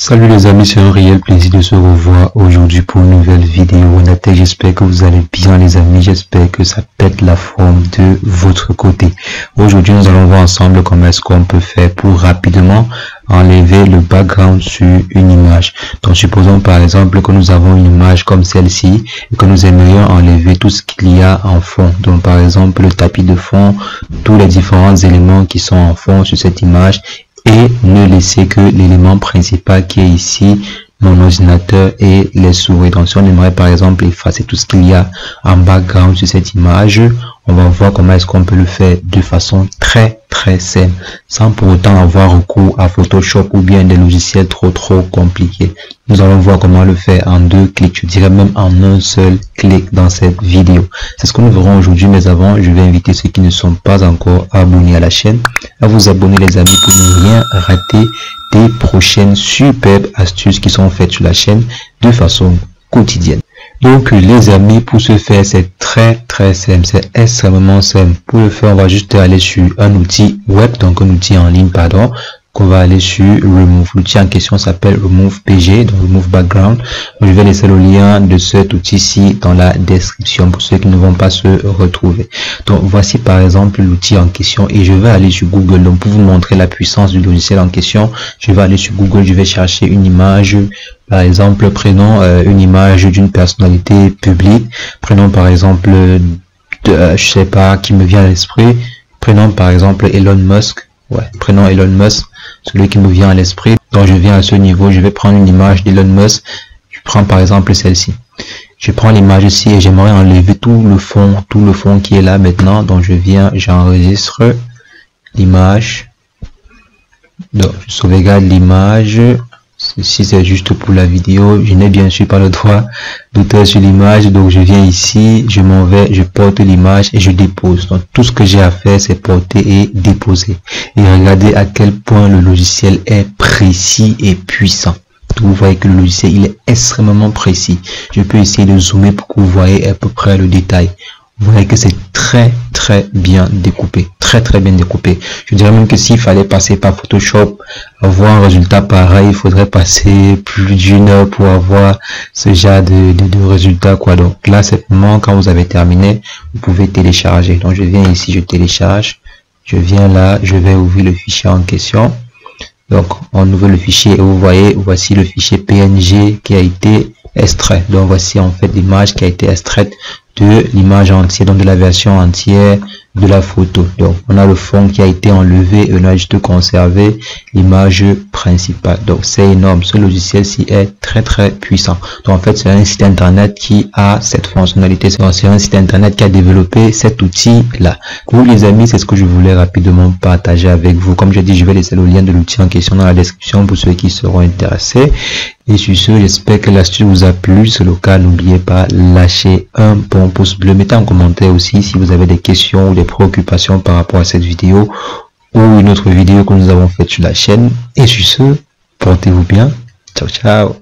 Salut les amis, c'est un réel plaisir de se revoir aujourd'hui pour une nouvelle vidéo. J'espère que vous allez bien les amis, j'espère que ça pète la forme de votre côté. Aujourd'hui nous allons voir ensemble comment est-ce qu'on peut faire pour rapidement enlever le background sur une image. Donc supposons par exemple que nous avons une image comme celle-ci et que nous aimerions enlever tout ce qu'il y a en fond. Donc par exemple le tapis de fond, tous les différents éléments qui sont en fond sur cette image, et ne laisser que l'élément principal qui est ici, mon ordinateur et les souris. Donc si on aimerait par exemple effacer tout ce qu'il y a en background sur cette image, on va voir comment est-ce qu'on peut le faire de façon très simple, sans pour autant avoir recours à Photoshop ou bien des logiciels trop compliqués. Nous allons voir comment le faire en 2 clics, je dirais même en un seul clic dans cette vidéo. C'est ce que nous verrons aujourd'hui, mais avant, je vais inviter ceux qui ne sont pas encore abonnés à la chaîne à vous abonner les amis pour ne rien rater des prochaines superbes astuces qui sont faites sur la chaîne de façon quotidienne. Donc les amis, pour ce faire, c'est très simple, c'est extrêmement simple. Pour le faire, on va juste aller sur un outil web, donc un outil en ligne, pardon, qu'on va aller sur Remove. L'outil en question s'appelle Remove PG, donc Remove Background. Donc, je vais laisser le lien de cet outil-ci dans la description pour ceux qui ne vont pas se retrouver. Donc voici par exemple l'outil en question et je vais aller sur Google. Donc pour vous montrer la puissance du logiciel en question, je vais aller sur Google, je vais chercher une image. Par exemple, prenons une image d'une personnalité publique. Prenons par exemple, je sais pas qui me vient à l'esprit. Prenons par exemple Elon Musk. Ouais, prenons Elon Musk, celui qui me vient à l'esprit. Donc je viens à ce niveau, je vais prendre une image d'Elon Musk. Je prends par exemple celle-ci. Je prends l'image ici et j'aimerais enlever tout le fond qui est là maintenant. Donc je viens, j'enregistre l'image. Donc je sauvegarde l'image. Ceci c'est juste pour la vidéo, je n'ai bien sûr pas le droit d'auteur sur l'image, donc je viens ici, je m'en vais, je porte l'image et je dépose. Donc tout ce que j'ai à faire c'est porter et déposer. Et regardez à quel point le logiciel est précis et puissant. Vous voyez que le logiciel il est extrêmement précis. Je peux essayer de zoomer pour que vous voyez à peu près le détail. Vous voyez que c'est très bien découpé, très bien découpé. Je dirais même que s'il fallait passer par Photoshop, avoir un résultat pareil, il faudrait passer plus d'une heure pour avoir ce genre de résultat quoi. Donc là simplement quand vous avez terminé, vous pouvez télécharger. Donc je viens ici, je télécharge, je viens là, je vais ouvrir le fichier en question. Donc on ouvre le fichier et vous voyez, voici le fichier PNG qui a été extrait. Donc voici en fait l'image qui a été extraite de l'image entière, donc de la version entière de la photo. Donc on a le fond qui a été enlevé et on a juste conservé l'image principale. Donc c'est énorme, ce logiciel-ci est très puissant. Donc en fait c'est un site internet qui a cette fonctionnalité, c'est un site internet qui a développé cet outil là. Vous les amis, c'est ce que je voulais rapidement partager avec vous. Comme je dis, je vais laisser le lien de l'outil en question dans la description pour ceux qui seront intéressés. Et sur ce, j'espère que l'astuce vous a plu. C'est le cas, n'oubliez pas, lâchez un bon pouce bleu. Mettez en commentaire aussi si vous avez des questions ou des préoccupations par rapport à cette vidéo ou une autre vidéo que nous avons faite sur la chaîne. Et sur ce, portez-vous bien. Ciao.